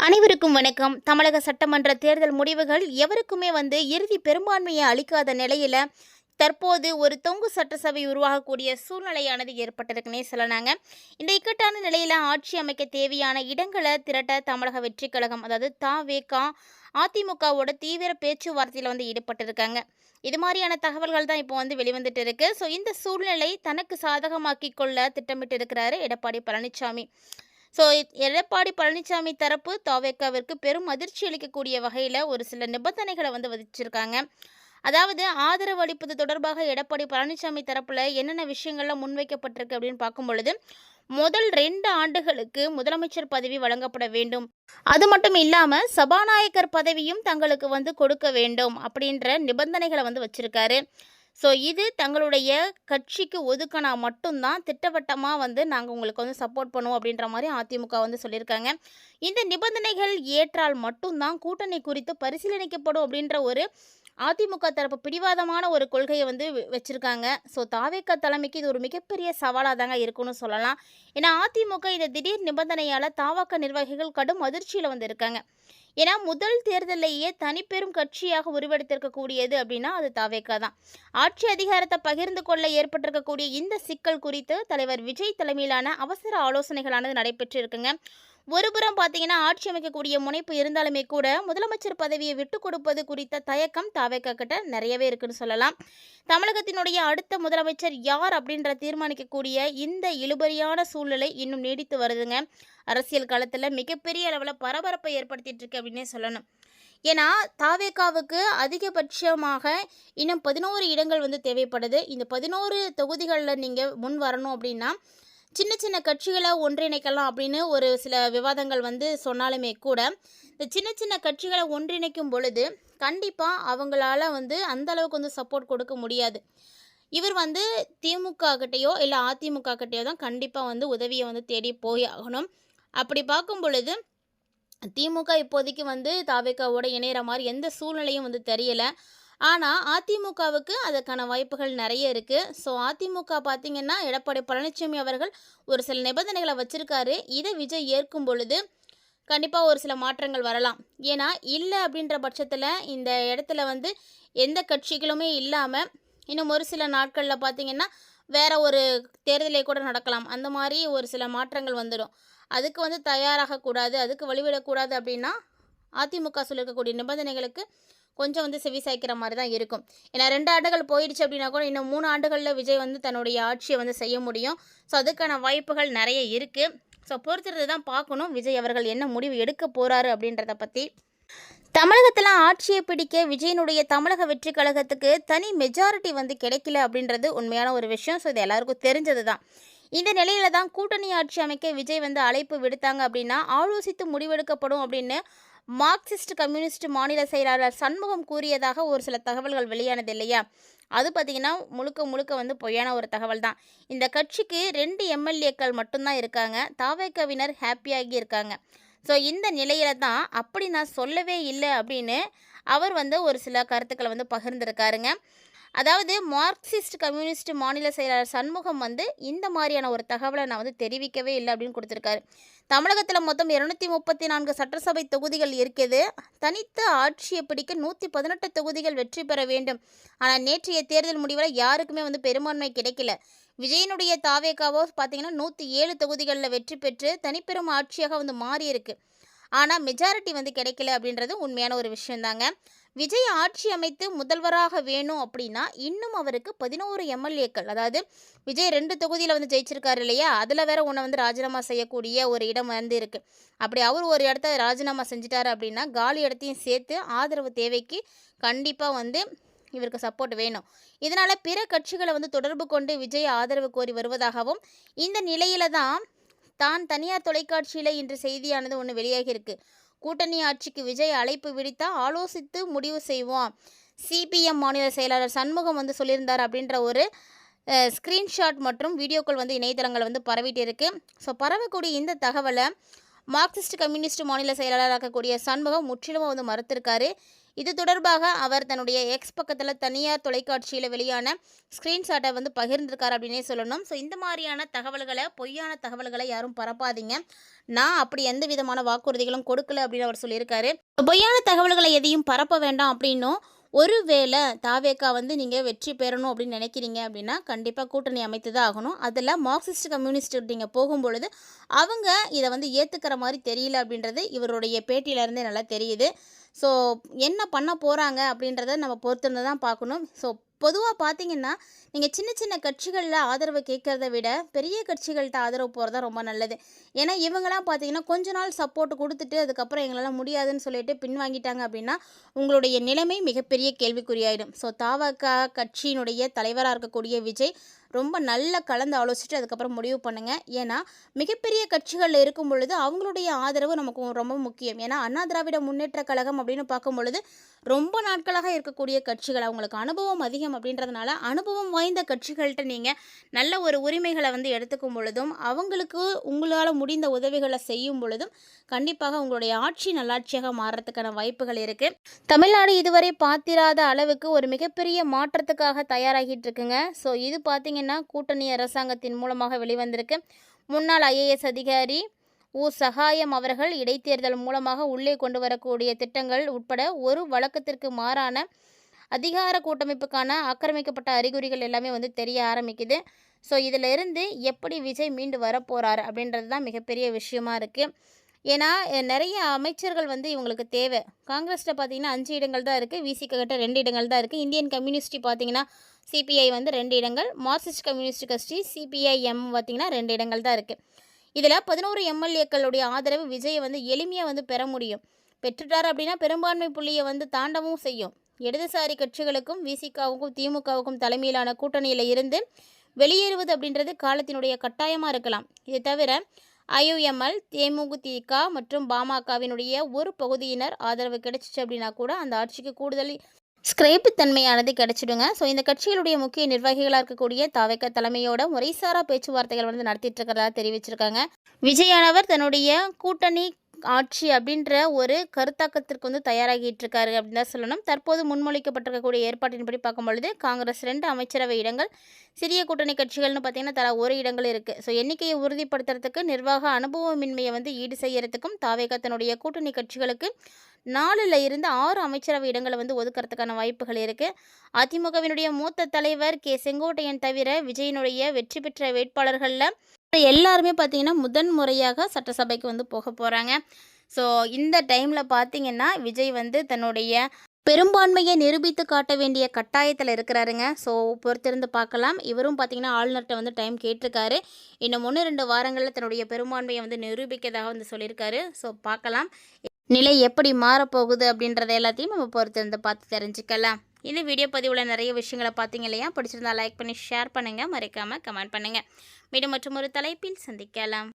அனைவருக்கும் வணக்கம். தமிழக சட்டமன்ற தேர்தல் முடிவுகள் எவருக்குமே இறுதி பெரும்பான்மையை அளிக்காத நிலையில தற்போது ஒரு தொங்கு சட்டசபை உருவாகக்கூடிய சூழ்நிலையானது ஏற்பட்டிருக்குன்னே சொல்லலாங்க. இந்த இக்கட்டான நிலையில ஆட்சி அமைக்க தேவையான இடங்களை திரட்ட தமிழக வெற்றி கழகம், அதாவது தவேக, அதிமுகவோட தீவிர பேச்சுவார்த்தையில் ஈடுபட்டிருக்காங்க. இது மாதிரியான தகவல்கள் தான் இப்போ வெளிவந்துட்டு இருக்கு. ஸோ இந்த சூழ்நிலை தனக்கு சாதகமாக்கி கொள்ள திட்டமிட்டு இருக்கிறாரு எடப்பாடி பழனிசாமி. ஸோ எடப்பாடி பழனிசாமி தரப்பு தவேகாவிற்கு பெரும் அதிர்ச்சி அளிக்கக்கூடிய வகையில் ஒரு சில நிபந்தனைகளை விதிச்சிருக்காங்க. அதாவது ஆதரவு அளிப்பது தொடர்பாக எடப்பாடி பழனிசாமி தரப்பில் என்னென்ன விஷயங்கள்லாம் முன்வைக்கப்பட்டிருக்கு அப்படின்னு பார்க்கும் பொழுது, முதல் 2 ஆண்டுகளுக்கு முதலமைச்சர் பதவி வழங்கப்பட வேண்டும். அது மட்டும் இல்லாமல் சபாநாயகர் பதவியும் தங்களுக்கு கொடுக்க வேண்டும் அப்படின்ற நிபந்தனைகளை வச்சிருக்காரு. ஸோ இது தங்களுடைய கட்சிக்கு ஒதுக்கினா மட்டும்தான் திட்டவட்டமாக நாங்கள் உங்களுக்கு சப்போர்ட் பண்ணுவோம் அப்படின்ற மாதிரி அதிமுக சொல்லியிருக்காங்க. இந்த நிபந்தனைகள் ஏற்றால் மட்டும்தான் கூட்டணி குறித்து பரிசீலனிக்கப்படும் அப்படின்ற ஒரு அதிமுக தரப்பு பிடிவாதமான ஒரு கொள்கையை வச்சுருக்காங்க. ஸோ தவேக தலைமைக்கு இது ஒரு மிகப்பெரிய சவாலாக தாங்க இருக்குன்னு சொல்லலாம். ஏன்னா அதிமுக இந்த திடீர் நிபந்தனையால் தவேக நிர்வாகிகள் கடும் அதிர்ச்சியில் இருக்காங்க. ஏன்னா முதல் தேர்தலையே தனிப்பெரும் கட்சியாக உருவெடுத்திருக்கக்கூடியது அப்படின்னா அது தவேக தான். ஆட்சி அதிகாரத்தை பகிர்ந்து கொள்ள ஏற்பட்டிருக்கக்கூடிய இந்த சிக்கல் குறித்து தலைவர் விஜய் தலைமையிலான அவசர ஆலோசனைகளானது நடைபெற்று இருக்குங்க. ஒருபுறம் பார்த்தீங்கன்னா ஆட்சி அமைக்கக்கூடிய முனைப்பு இருந்தாலுமே கூட முதலமைச்சர் பதவியை விட்டு கொடுப்பது குறித்த தயக்கம் தவேக கிட்ட நிறையவே இருக்குன்னு சொல்லலாம். தமிழகத்தினுடைய அடுத்த முதலமைச்சர் யார் அப்படின்ற தீர்மானிக்கக்கூடிய இந்த இழுபறியான சூழ்நிலை இன்னும் நீடித்து வருதுங்க. அரசியல் களத்தில் மிகப்பெரிய அளவில் பரபரப்பை ஏற்படுத்திட்டு இருக்கு அப்படின்னே சொல்லணும். ஏன்னா தவேகாவுக்கு அதிகபட்சமாக இன்னும் 11 இடங்கள் தேவைப்படுது. இந்த 11 தொகுதிகளில் நீங்கள் முன் வரணும் அப்படின்னா சின்ன சின்ன கட்சிகளை ஒன்றிணைக்கலாம் அப்படின்னு ஒரு சில விவாதங்கள் சொன்னாலுமே கூட, இந்த சின்ன சின்ன கட்சிகளை ஒன்றிணைக்கும் பொழுது கண்டிப்பாக அவங்களால அந்த அளவுக்கு சப்போர்ட் கொடுக்க முடியாது. இவர் திமுக கிட்டேயோ இல்லை அதிமுக கிட்டேயோ தான் கண்டிப்பாக உதவியை தேடி போய் ஆகணும். அப்படி பார்க்கும் பொழுது திமுக இப்போதைக்கு தவேகாவோட இணையிற மாதிரி எந்த சூழ்நிலையும் தெரியலை. ஆனால் அதிமுகவுக்கு அதற்கான வாய்ப்புகள் நிறைய இருக்குது. ஸோ அதிமுக பார்த்திங்கன்னா எடப்பாடி பழனிசாமி அவர்கள் ஒரு சில நிபந்தனைகளை வச்சுருக்காரு. இதை விஜய் ஏற்கும் பொழுது கண்டிப்பாக ஒரு சில மாற்றங்கள் வரலாம். ஏன்னா இல்லை அப்படின்ற பட்சத்தில் இந்த இடத்துல எந்த கட்சிகளுமே இல்லாமல் இன்னும் ஒரு சில நாட்களில் பார்த்திங்கன்னா வேறு ஒரு தேர்தலே கூட நடக்கலாம். அந்த மாதிரி ஒரு சில மாற்றங்கள் வந்துடும். அதுக்கு தயாராகக்கூடாது, அதுக்கு வழிவிடக்கூடாது அப்படின்னா அதிமுக சொல்லியிருக்கக்கூடிய நிபந்தனைகளுக்கு கொஞ்சம் செவி சாய்க்கிற மாதிரி தான் இருக்கும். ஏன்னா 2 ஆண்டுகள் போயிடுச்சு அப்படின்னா கூட இன்னும் 3 ஆண்டுகளில் விஜய் தன்னுடைய ஆட்சியை செய்ய முடியும். ஸோ அதுக்கான வாய்ப்புகள் நிறைய இருக்குது. ஸோ பொறுத்திருந்து தான் பார்க்கணும் விஜய் அவர்கள் என்ன முடிவு எடுக்க போகிறாரு அப்படின்றத பற்றி. தமிழகத்தில் ஆட்சியை பிடிக்க விஜயனுடைய தமிழக வெற்றி கழகத்துக்கு தனி மெஜாரிட்டி கிடைக்கல அப்படின்றது உண்மையான ஒரு விஷயம். ஸோ இது எல்லாருக்கும் தெரிஞ்சது தான். இந்த நிலையில தான் கூட்டணி ஆட்சி அமைக்க விஜய் அழைப்பு விடுத்தாங்க அப்படின்னா ஆலோசித்து முடிவெடுக்கப்படும் அப்படின்னு மார்க்சிஸ்ட் கம்யூனிஸ்ட் மாநில செயலாளர் சண்முகம் கூறியதாக ஒரு சில தகவல்கள் வெளியானது இல்லையா? அது பார்த்திங்கன்னா முழுக்க முழுக்க பொய்யான ஒரு தகவல் தான். இந்த கட்சிக்கு 2 எம்எல்ஏக்கள் மட்டும்தான் இருக்காங்க. தவேகவினர் ஹாப்பியாகி இருக்காங்க. ஸோ இந்த நிலையில தான் அப்படி நான் சொல்லவே இல்லை அப்படின்னு அவர் ஒரு சில கருத்துக்களை பகிர்ந்திருக்காருங்க. அதாவது மார்க்சிஸ்ட் கம்யூனிஸ்ட் மாநில செயலாளர் சண்முகம் இந்த மாதிரியான ஒரு தகவலை நான் தெரிவிக்கவே இல்லை அப்படின்னு கொடுத்துருக்காரு. தமிழகத்தில் மொத்தம் 234 சட்டசபை தொகுதிகள் இருக்குது. தனித்த ஆட்சியை பிடிக்க 118 தொகுதிகள் வெற்றி பெற வேண்டும். ஆனால் நேற்றைய தேர்தல் முடிவில் யாருக்குமே பெரும்பான்மை கிடைக்கல. விஜயனுடைய தவேகாவோ பார்த்தீங்கன்னா 107 தொகுதிகளில் வெற்றி பெற்று தனிப்பெரும் ஆட்சியாக மாறியிருக்கு. ஆனால் மெஜாரிட்டி கிடைக்கல அப்படின்றது உண்மையான ஒரு விஷயந்தாங்க. விஜய் ஆட்சி அமைத்து முதல்வராக வேணும் அப்படின்னா இன்னும் அவருக்கு 11 எம்எல்ஏக்கள், அதாவது விஜய் 2 தொகுதியில் ஜெயிச்சிருக்காரு இல்லையா, அதில் வேற ஒன்று ராஜினாமா செய்யக்கூடிய ஒரு இடம் இருக்குது. அப்படி அவர் ஒரு இடத்த ராஜினாமா செஞ்சிட்டாரு அப்படின்னா காலி இடத்தையும் சேர்த்து ஆதரவு தேவைக்கு கண்டிப்பாக இவருக்கு சப்போர்ட் வேணும். இதனால் பிற கட்சிகளை தொடர்பு கொண்டு விஜய் ஆதரவு கோரி வருவதாகவும், இந்த நிலையில தான் தனியார் தொலைக்காட்சியில் இன்று செய்தியானது ஒன்று வெளியாகியிருக்கு. கூட்டணி ஆட்சிக்கு விஜய் அழைப்பு விடுத்தா ஆலோசித்து முடிவு செய்வோம். சிபிஎம் மாநில செயலாளர் சண்முகம் சொல்லியிருந்தார் அப்படின்ற ஒரு ஸ்க்ரீன்ஷாட் மற்றும் வீடியோக்கள் இணையதளங்கள் பரவிட்டு இருக்கு. ஸோ பரவக்கூடிய இந்த தகவலை மார்க்சிஸ்ட் கம்யூனிஸ்ட் மாநில செயலாளராக இருக்கக்கூடிய சண்முகம் முற்றிலும் மறுத்திருக்காரு. இது தொடர்பாக அவர் தன்னுடைய எக்ஸ் பக்கத்தில் தனியார் தொலைக்காட்சியில் வெளியான ஸ்க்ரீன்ஷாட்டை வந்து பகிர்ந்திருக்கார் அப்படின்னே சொல்லணும். ஸோ இந்த மாதிரியான தகவல்களை, பொய்யான தகவல்களை யாரும் பரப்பாதீங்க. நான் அப்படி எந்த விதமான வாக்குறுதிகளும் கொடுக்கல அப்படின்னு அவர் சொல்லியிருக்காரு. பொய்யான தகவல்களை எதையும் பரப்ப வேண்டாம் அப்படின்னும், ஒருவேளை தாவேகா வந்து நீங்கள் வெற்றி பெறணும் அப்படின்னு நினைக்கிறீங்க அப்படின்னா கண்டிப்பாக கூட்டணி அமைத்து தான் ஆகணும். அதில் மார்க்சிஸ்ட் கம்யூனிஸ்ட் நீங்கள் போகும்பொழுது அவங்க இதை வந்து ஏற்றுக்கிற மாதிரி தெரியல அப்படின்றது இவருடைய பேட்டியிலேருந்தே நல்லா தெரியுது. ஸோ என்ன பண்ண போகிறாங்க அப்படின்றத நம்ம பொறுத்திருந்து தான் பார்க்கணும். ஸோ பொதுவாக பார்த்தீங்கன்னா, நீங்கள் சின்ன சின்ன கட்சிகளில் ஆதரவு கேட்குறத விட பெரிய கட்சிகள்கிட்ட ஆதரவு போகிறது தான் ரொம்ப நல்லது. ஏன்னா இவங்களாம் பார்த்தீங்கன்னா கொஞ்ச நாள் சப்போர்ட் கொடுத்துட்டு அதுக்கப்புறம் எங்களால் முடியாதுன்னு சொல்லிட்டு பின்வாங்கிட்டாங்க அப்படின்னா உங்களுடைய நிலைமை மிகப்பெரிய கேள்விக்குறியாயிடும். ஸோ தவக கட்சியினுடைய தலைவராக இருக்கக்கூடிய விஜய் ரொம்ப நல்லா கலந்து ஆலோசிச்சுட்டு அதுக்கப்புறம் முடிவு பண்ணுங்கள். ஏன்னா மிகப்பெரிய கட்சிகளில் இருக்கும் பொழுது அவங்களுடைய ஆதரவு நமக்கு ரொம்ப முக்கியம். ஏன்னா அண்ணா திராவிட முன்னேற்ற கழகம் அப்படின்னு பார்க்கும் பொழுது ரொம்ப நாட்களாக இருக்கக்கூடிய கட்சிகள், அவங்களுக்கு அனுபவம் அதிகம் அப்படின்றதுனால அனுபவம் வாய்ந்த கட்சிகள்கிட்ட நீங்கள் நல்ல ஒரு உரிமைகளை வந்து எடுத்துக்கும் பொழுதும் அவங்களுக்கு உங்களால் முடிந்த உதவிகளை செய்யும் பொழுதும் கண்டிப்பாக உங்களுடைய ஆட்சி நல்லாட்சியாக மாறுறதுக்கான வாய்ப்புகள் இருக்குது. தமிழ்நாடு இதுவரை பார்த்திராத அளவுக்கு ஒரு மிகப்பெரிய மாற்றத்துக்காக தயாராகிட்டு இருக்குங்க. ஸோ இது பார்த்திங்கன்னா கூட்டணி அரசாங்கத்தின் மூலமாக வெளிவந்திருக்கு. முன்னாள் ஐஏஎஸ் அதிகாரி சகாயம் அவர்கள் இடைத்தேர்தல் மூலமாக உள்ளே கொண்டு வரக்கூடிய திட்டங்கள் உட்பட ஒரு வழக்கத்திற்கு மாறான அதிகார கூட்டமைப்புக்கான ஆக்கிரமிக்கப்பட்ட அறிகுறிகள் எல்லாமே வந்து தெரிய ஆரம்பிக்குது. ஸோ இதில் இருந்து எப்படி விஜய் மீண்டு வரப்போகிறார் அப்படின்றது தான் மிகப்பெரிய விஷயமா இருக்குது. ஏன்னா நிறைய அமைச்சர்கள் வந்து இவங்களுக்கு தேவை. காங்கிரஸில் பார்த்தீங்கன்னா 5 இடங்கள் தான் இருக்குது, விசிக கிட்ட 2 இடங்கள் தான் இருக்குது. இந்தியன் கம்யூனிஸ்ட் பார்த்தீங்கன்னா சிபிஐ வந்து 2 இடங்கள், மார்க்சிஸ்ட் கம்யூனிஸ்ட் கட்சி சிபிஐஎம் பார்த்தீங்கன்னா 2 இடங்கள் தான் இருக்குது. இதில் 11 எம்எல்ஏக்களுடைய ஆதரவு விஜயை வந்து எளிமையாக வந்து பெற முடியும். பெற்றுட்டார் அப்படின்னா பெரும்பான்மை புள்ளியை வந்து தாண்டவும் செய்யும். இடதுசாரி கட்சிகளுக்கும் விசிகாவுக்கும் திமுகவுக்கும் தலைமையிலான கூட்டணியில் இருந்து வெளியேறுவது அப்படின்றது காலத்தினுடைய கட்டாயமாக இருக்கலாம். இதை தவிர ஐயுஎம்எல், தேமுதிக மற்றும் பாமகவினுடைய ஒரு பகுதியினர் ஆதரவு கிடைச்சிச்சு அப்படின்னா கூட அந்த ஆட்சிக்கு கூடுதல் ஸ்கிரைப்பு தன்மையானது கிடைச்சிடுங்க. ஸோ இந்த கட்சிகளுடைய முக்கிய நிர்வாகிகளாக இருக்கக்கூடிய தவக தலைமையோட முறைசாரா பேச்சுவார்த்தைகள் வந்து நடத்திட்டு இருக்கிறதா தெரிவிச்சிருக்காங்க. விஜயானவர் தன்னுடைய கூட்டணி ஆட்சி அப்படின்ற ஒரு கருத்தாக்கத்திற்கு வந்து தயாராகிட்டு இருக்காரு அப்படின்னு தான் சொல்லணும். தற்போது முன்மொழிக்கப்பட்டிருக்கக்கூடிய ஏற்பாட்டின்படி பார்க்கும்பொழுது காங்கிரஸ் 2 அமைச்சரவை இடங்கள், சிறிய கூட்டணி கட்சிகள்னு பார்த்தீங்கன்னா தலா 1 இடங்கள் இருக்குது. ஸோ எண்ணிக்கையை உறுதிப்படுத்துறதுக்கு, நிர்வாக அனுபவமின்மையை வந்து ஈடு செய்யறதுக்கும் தவக தன்னுடைய கூட்டணி கட்சிகளுக்கு 4ல் இருந்து 6 அமைச்சரவை இடங்களை வந்து ஒதுக்கிறதுக்கான வாய்ப்புகள் இருக்குது. அதிமுகவினுடைய மூத்த தலைவர் செங்கோட்டையன் தவிர விஜயனுடைய வெற்றி பெற்ற வேட்பாளர்களில் எல்லாருமே பார்த்தீங்கன்னா முதன் முறையாக சட்டசபைக்கு வந்து போக போகிறாங்க. ஸோ இந்த டைமில் பார்த்தீங்கன்னா விஜய் வந்து தன்னுடைய பெரும்பான்மையை நிரூபித்து காட்ட வேண்டிய கட்டாயத்தில் இருக்கிறாருங்க. ஸோ பொறுத்திருந்து பார்க்கலாம். இவரும் பார்த்தீங்கன்னா ஆளுநர்கிட்ட வந்து டைம் கேட்டிருக்காரு. இன்னும் 1-2 வாரங்களில் தன்னுடைய பெரும்பான்மையை வந்து நிரூபிக்கதாக வந்து சொல்லியிருக்காரு. ஸோ பார்க்கலாம் நிலை எப்படி மாறப்போகுது அப்படின்றத எல்லாத்தையும் நம்ம பொறுத்திருந்து பார்த்து தெரிஞ்சுக்கலாம். இந்த வீடியோ பதிவில் நிறைய விஷயங்களை பார்த்தீங்க இல்லையா? பிடிச்சிருந்தா லைக் பண்ணி ஷேர் பண்ணுங்கள், மறக்காமல் கமெண்ட் பண்ணுங்கள். மீண்டும் மற்றும் ஒரு தலைப்பில் சந்திக்கலாம்.